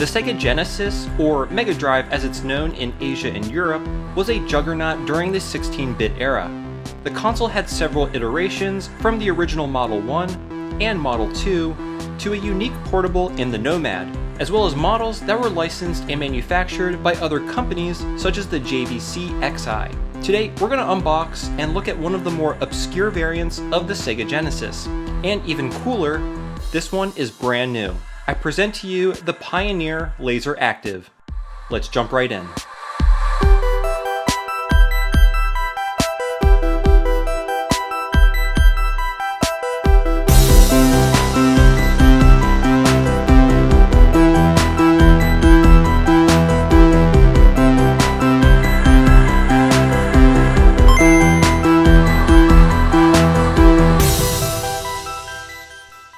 The Sega Genesis, or Mega Drive as it's known in Asia and Europe, was a juggernaut during the 16-bit era. The console had several iterations, from the original Model 1 and Model 2 to a unique portable in the Nomad, as well as models that were licensed and manufactured by other companies such as the JVC XI. Today, we're going to unbox and look at one of the more obscure variants of the Sega Genesis. And even cooler, this one is brand new. I present to you the Pioneer LaserActive. Let's jump right in.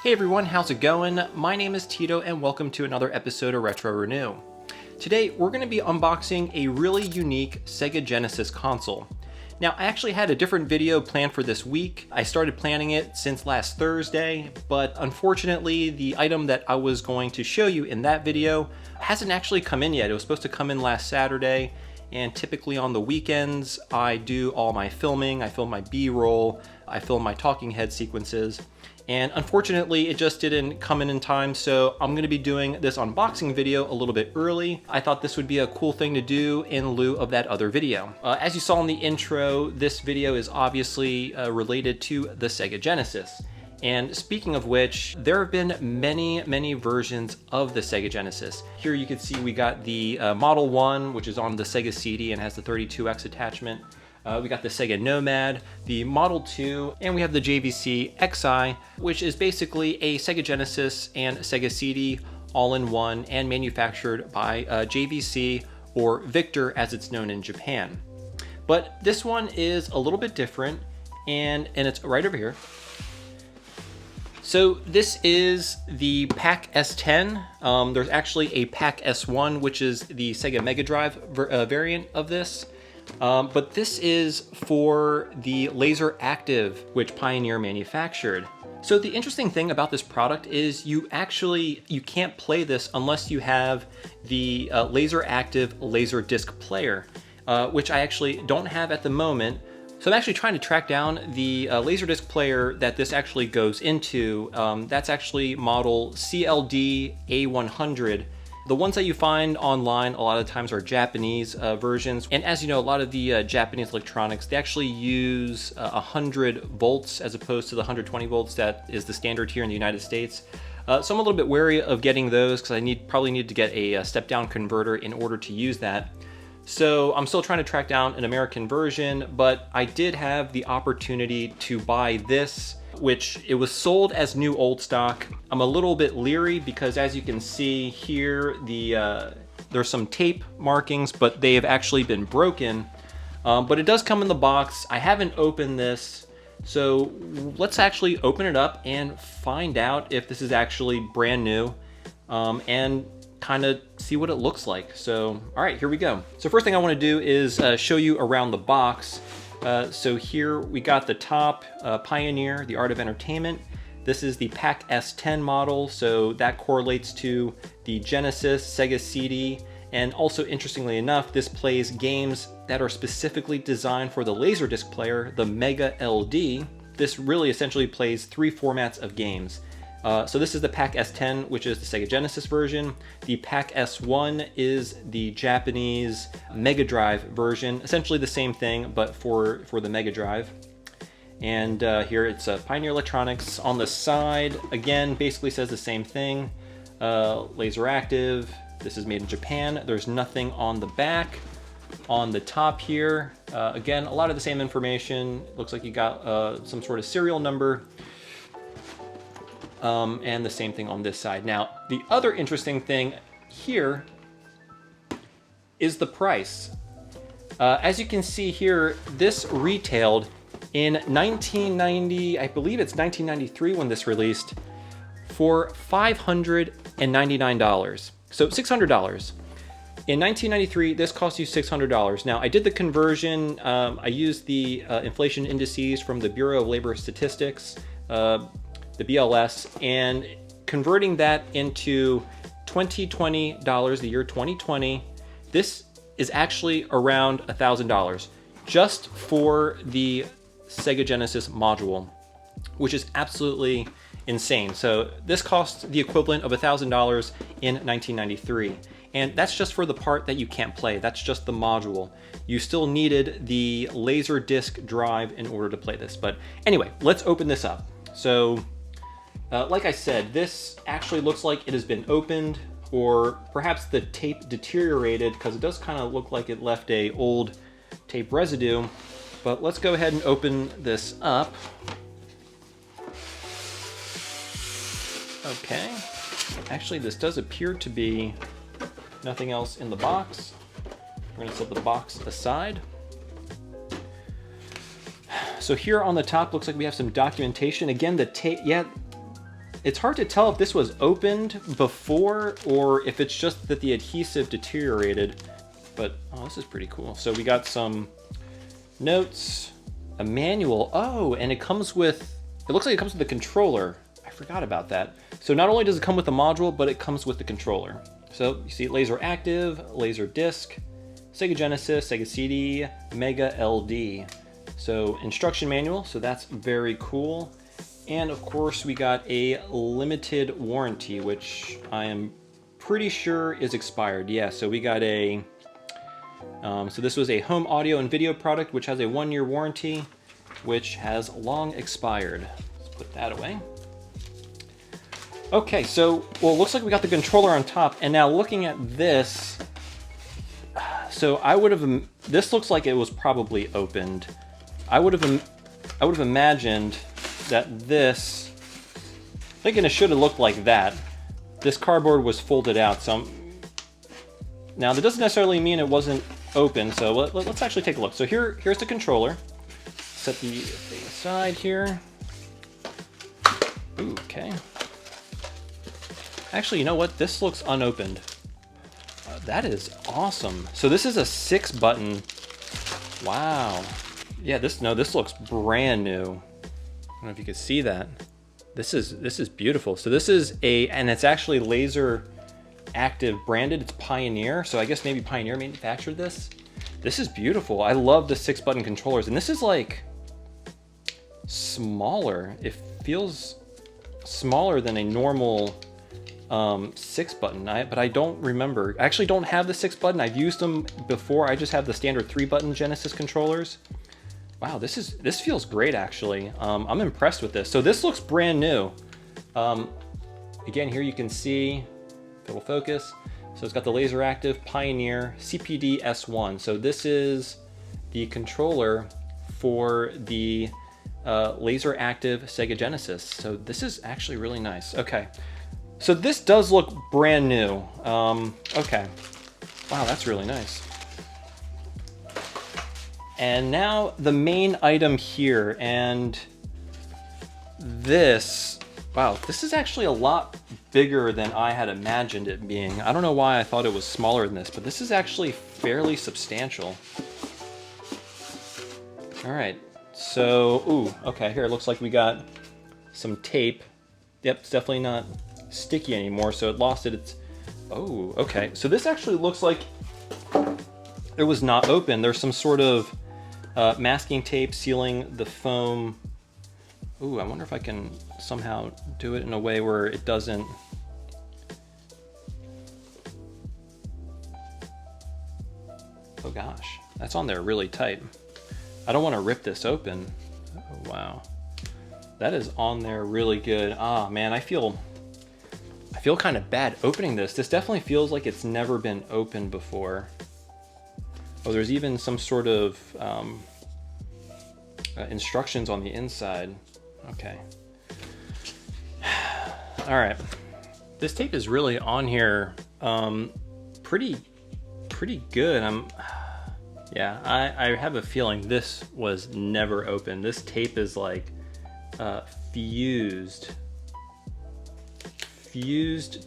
Hey everyone, how's it going? My name is Tito and welcome to another episode of Retro Renew. Today we're going to be unboxing a really unique Sega Genesis console. Now I actually had a different video planned for this week. I started planning it since last Thursday, but unfortunately the item that I was going to show you in that video hasn't actually come in yet. It was supposed to come in last Saturday, and typically on the weekends I do all my filming, I film my B-roll, I film my talking head sequences. And unfortunately, it just didn't come in time, so I'm going to be doing this unboxing video a little bit early. I thought this would be a cool thing to do in lieu of that other video. As you saw in the intro, this video is obviously related to the Sega Genesis. And speaking of which, there have been many versions of the Sega Genesis. Here you can see we got the Model 1, which is on the Sega CD and has the 32X attachment. We got the Sega Nomad, the Model 2, and we have the JVC XI, which is basically a Sega Genesis and Sega CD all in one and manufactured by JVC, or Victor as it's known in Japan. But this one is a little bit different, and it's right over here. So this is the PAC-S10. There's actually a PAC-S1, which is the Sega Mega Drive variant of this. But this is for the LaserActive, which Pioneer manufactured. So the interesting thing about this product is you can't play this unless you have the LaserActive LaserDisc Player, which I actually don't have at the moment. So I'm actually trying to track down the LaserDisc Player that this actually goes into. That's actually model CLD-A100. The ones that you find online a lot of times are Japanese versions, and as you know, a lot of the Japanese electronics, they actually use 100 volts as opposed to the 120 volts that is the standard here in the United States. So I'm a little bit wary of getting those because I probably need to get a step-down converter in order to use that. So I'm still trying to track down an American version, but I did have the opportunity to buy this, which it was sold as new old stock. I'm a little bit leery because as you can see here, there's some tape markings, but they have actually been broken. But it does come in the box. I haven't opened this, so let's actually open it up and find out if this is actually brand new, and kind of see what it looks like. So, all right, here we go. So first thing I want to do is show you around the box. So here we got the top, Pioneer, the Art of Entertainment. This is the PAC-S10 model, so that correlates to the Genesis, Sega CD, and also interestingly enough, this plays games that are specifically designed for the LaserDisc Player, the Mega LD. This really essentially plays 3 formats of games. So this is the PAC-S10, which is the Sega Genesis version. The PAC-S1 is the Japanese Mega Drive version, essentially the same thing, but for the Mega Drive. And here it's Pioneer Electronics. On the side, again, basically says the same thing. LaserActive, this is made in Japan. There's nothing on the back. On the top here, again, a lot of the same information. Looks like you got some sort of serial number. And the same thing on this side. Now, the other interesting thing here is the price. As you can see here, this retailed in 1990, I believe it's 1993 when this released, for $599. So $600. In 1993, this cost you $600. Now, I did the conversion. I used the inflation indices from the Bureau of Labor Statistics, the BLS, and converting that into $2020, the year 2020, this is actually around $1,000 just for the Sega Genesis module, which is absolutely insane. So this costs the equivalent of $1,000 in 1993. And that's just for the part that you can't play. That's just the module. You still needed the LaserDisc drive in order to play this. But anyway, let's open this up. So like I said, this actually looks like it has been opened, or perhaps the tape deteriorated, because it does kind of look like it left a old tape residue. But let's go ahead and open this up. Okay. Actually, this does appear to be nothing else in the box. We're going to set the box aside. So here on the top looks like we have some documentation. Again, the tape, yeah, it's hard to tell if this was opened before or if it's just that the adhesive deteriorated. But, oh, this is pretty cool. So we got some notes, a manual. Oh, and it comes with, it looks like it comes with the controller. I forgot about that. So not only does it come with the module, but it comes with the controller. So you see LaserActive, LaserDisc, Sega Genesis, SuperCD, Mega LD. So instruction manual, so that's very cool. And of course we got a limited warranty, which I am pretty sure is expired. Yeah, so we got a, so this was a home audio and video product, which has a 1-year warranty, which has long expired. Let's put that away. Okay, so, well, it looks like we got the controller on top, and now looking at this, so I would have, this looks like it was probably opened. I would have imagined that this, thinking it should have looked like that. This cardboard was folded out, so now that doesn't necessarily mean it wasn't open, so let's actually take a look. So here's the controller. Set the thing aside here. Ooh, okay. Actually, you know what? This looks unopened. That is awesome. So this is a 6-button. Wow. Yeah, this looks brand new. I don't know if you can see that. This is beautiful. So this is and it's actually LaserActive branded. It's Pioneer. So I guess maybe Pioneer manufactured this. This is beautiful. I love the 6-button controllers, and this is like smaller. It feels smaller than a normal 6-button, but I don't remember. I actually don't have the 6-button. I've used them before. I just have the standard 3-button Genesis controllers. Wow, this feels great actually. I'm impressed with this. So this looks brand new. Again, here you can see, if it'll focus. So it's got the LaserActive Pioneer CLD-A100. So this is the controller for the LaserActive Sega Genesis. So this is actually really nice. Okay. So this does look brand new. Okay. Wow, that's really nice. And now the main item here, and this, wow, this is actually a lot bigger than I had imagined it being. I don't know why I thought it was smaller than this, but this is actually fairly substantial. All right, so, ooh, okay, here it looks like we got some tape. Yep, it's definitely not sticky anymore, so it lost its, oh, okay. So this actually looks like it was not open. There's some sort of masking tape sealing the foam. Ooh, I wonder if I can somehow do it in a way where it doesn't. Oh gosh, that's on there really tight. I don't want to rip this open. Oh, wow. That is on there really good. Ah, man, I feel kind of bad opening this. This definitely feels like it's never been opened before. Oh, there's even some sort of instructions on the inside. Okay. All right. This tape is really on here pretty good. Yeah, I have a feeling this was never opened. This tape is like fused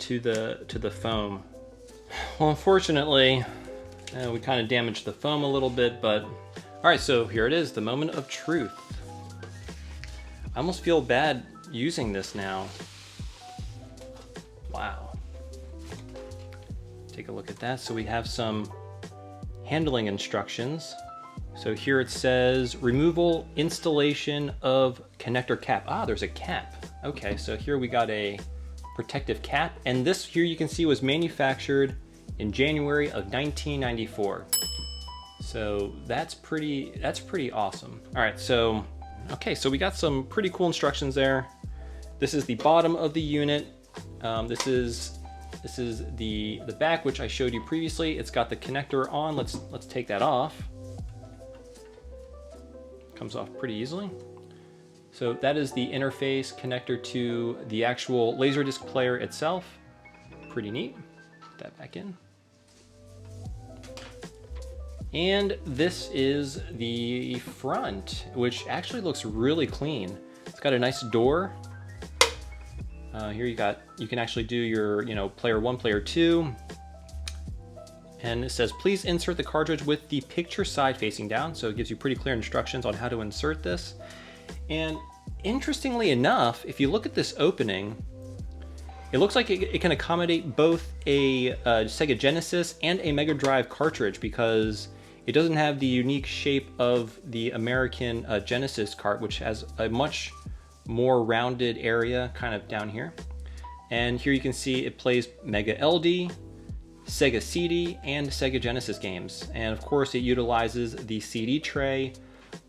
to the foam. Well, unfortunately, we kind of damaged the foam a little bit, but all right, so here it is, the moment of truth. I almost feel bad using this now. Wow. take a look at that. So we have some handling instructions. So here it says removal installation of connector cap. Ah, there's a cap. Okay, so here we got a protective cap, and this here you can see was manufactured in January of 1994. So that's pretty awesome. All right, so okay, so we got some pretty cool instructions there. This is the bottom of the unit. This is the back, which I showed you previously. It's got the connector on. Let's take that off. Comes off pretty easily. So that is the interface connector to the actual LaserDisc player itself. Pretty neat. Put that back in. And this is the front, which actually looks really clean. It's got a nice door. Here you can actually do your, player 1, player 2. And it says, please insert the cartridge with the picture side facing down. So it gives you pretty clear instructions on how to insert this. And interestingly enough, if you look at this opening, it looks like it can accommodate both a Sega Genesis and a Mega Drive cartridge, because it doesn't have the unique shape of the American Genesis cart, which has a much more rounded area kind of down here. And here you can see it plays Mega LD, Sega CD, and Sega Genesis games. And of course it utilizes the CD tray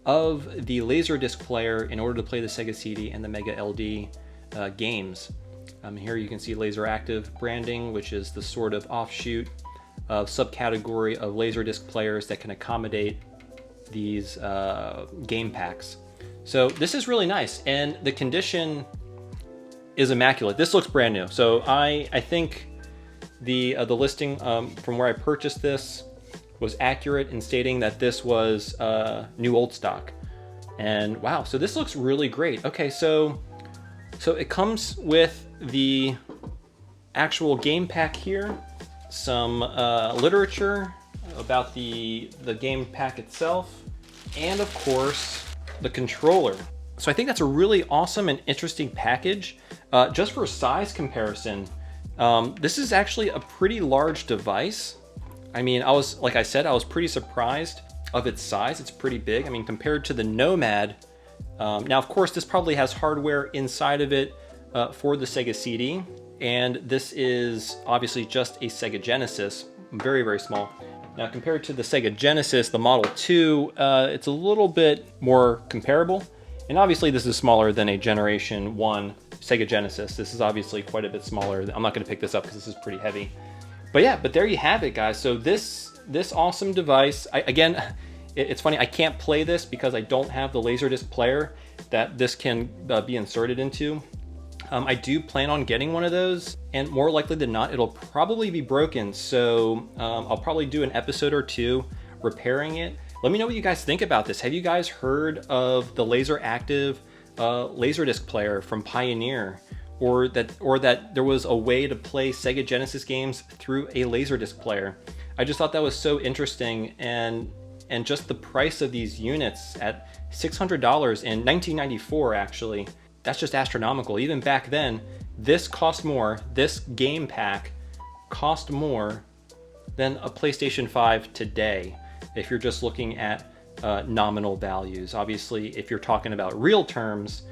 of the LaserDisc player in order to play the Sega CD and the Mega LD games. Here you can see LaserActive branding, which is the sort of offshoot of subcategory of LaserDisc players that can accommodate these game packs. So this is really nice, and the condition is immaculate. This looks brand new. So I think the listing from where I purchased this was accurate in stating that this was new old stock. And wow, so this looks really great. Okay, so it comes with the actual game pack here, some literature about the game pack itself, and of course the controller. So I think that's a really awesome and interesting package. Just for size comparison, this is actually a pretty large device. I mean, like I said, I was pretty surprised of its size. It's pretty big. I mean, compared to the Nomad. Now, of course, this probably has hardware inside of it for the Sega CD, and this is obviously just a Sega Genesis, very, very small. Now, compared to the Sega Genesis, the Model 2, it's a little bit more comparable, and obviously this is smaller than a Generation 1 Sega Genesis. This is obviously quite a bit smaller. I'm not going to pick this up because this is pretty heavy. But yeah, but there you have it, guys. So this awesome device, again, it's funny, I can't play this because I don't have the LaserDisc player that this can be inserted into. I do plan on getting one of those, and more likely than not, it'll probably be broken. So I'll probably do an episode or two repairing it. Let me know what you guys think about this. Have you guys heard of the LaserActive LaserDisc Player from Pioneer? Or that there was a way to play Sega Genesis games through a LaserDisc player? I just thought that was so interesting, and just the price of these units at $600 in 1994, actually, that's just astronomical. Even back then, this cost more, this game pack cost more than a PlayStation 5 today, if you're just looking at nominal values. Obviously, if you're talking about real terms,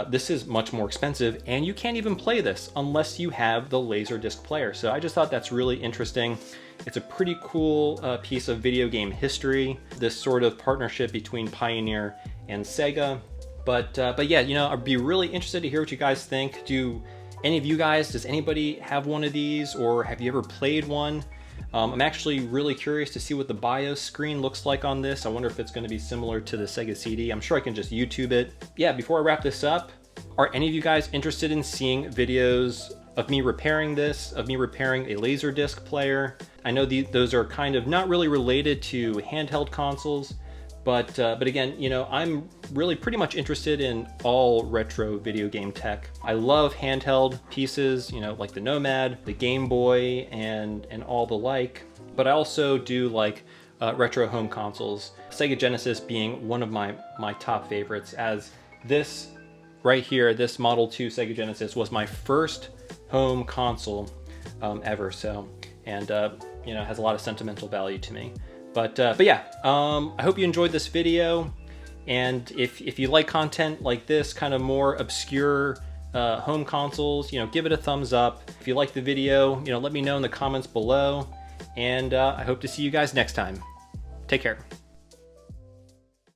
this is much more expensive, and you can't even play this unless you have the LaserDisc player. So I just thought that's really interesting. It's a pretty cool piece of video game history, this sort of partnership between Pioneer and Sega. But yeah, I'd be really interested to hear what you guys think. Does anybody have one of these, or have you ever played one? I'm actually really curious to see what the BIOS screen looks like on this. I wonder if it's going to be similar to the Sega CD. I'm sure I can just YouTube it. Yeah, before I wrap this up, are any of you guys interested in seeing videos of me repairing this, of me repairing a LaserDisc player? I know those are kind of not really related to handheld consoles, but again, I'm really pretty much interested in all retro video game tech. I love handheld pieces, like the Nomad, the Game Boy, and all the like. But I also do like retro home consoles. Sega Genesis being one of my top favorites, as this right here, this Model 2 Sega Genesis was my first home console ever. So and you know, has a lot of sentimental value to me. But yeah, I hope you enjoyed this video. And if you like content like this, kind of more obscure home consoles, you know, give it a thumbs up. If you like the video, you know, let me know in the comments below. And I hope to see you guys next time. Take care.